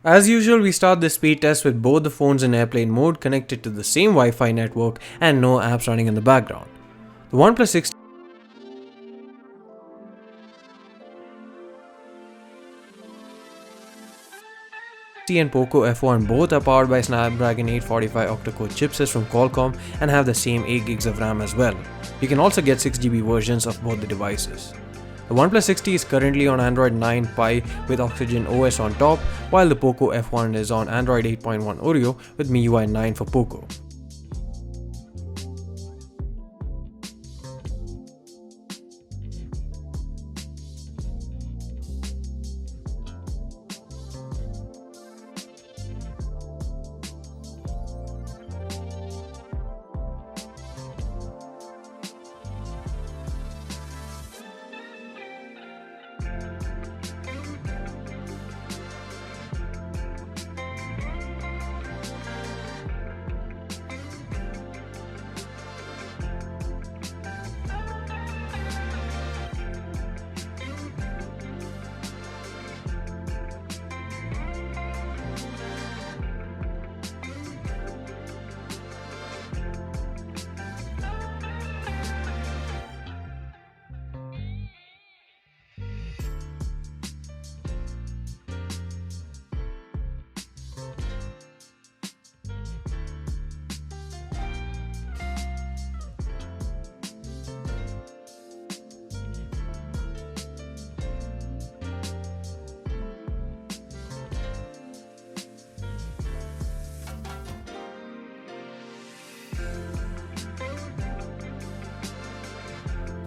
As usual, we start the speed test with both the phones in airplane mode connected to the same Wi-Fi network and no apps running in the background. The OnePlus 60 and Poco F1 both are powered by Snapdragon 845 octa-core chipsets from Qualcomm and have the same 8GB of RAM as well. You can also get 6GB versions of both the devices. The OnePlus 60 is currently on Android 9 Pie with Oxygen OS on top, while the Poco F1 is on Android 8.1 Oreo with MIUI 9 for Poco.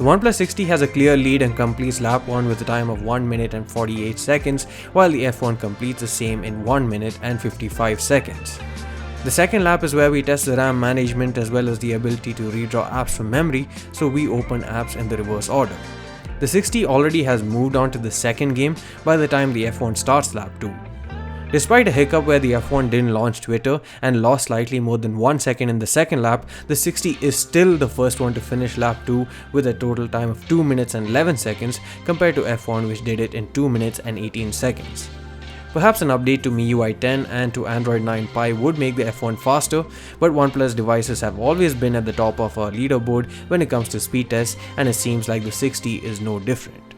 The OnePlus 60 has a clear lead and completes lap 1 with a time of 1 minute and 48 seconds, while the F1 completes the same in 1 minute and 55 seconds. The second lap is where we test the RAM management as well as the ability to redraw apps from memory, so we open apps in the reverse order. The 60 already has moved on to the second game by the time the F1 starts lap 2. Despite a hiccup where the F1 didn't launch Twitter and lost slightly more than 1 second in the second lap, the 60 is still the first one to finish lap 2 with a total time of 2 minutes and 11 seconds compared to F1 which did it in 2 minutes and 18 seconds. Perhaps an update to MIUI 10 and to Android 9 Pie would make the F1 faster, but OnePlus devices have always been at the top of our leaderboard when it comes to speed tests, and it seems like the 60 is no different.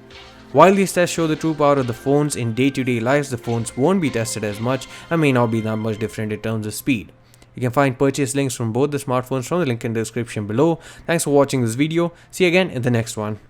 While these tests show the true power of the phones in day-to-day lives, the phones won't be tested as much and may not be that much different in terms of speed. You can find purchase links from both the smartphones from the link in the description below. Thanks for watching this video. See you again in the next one.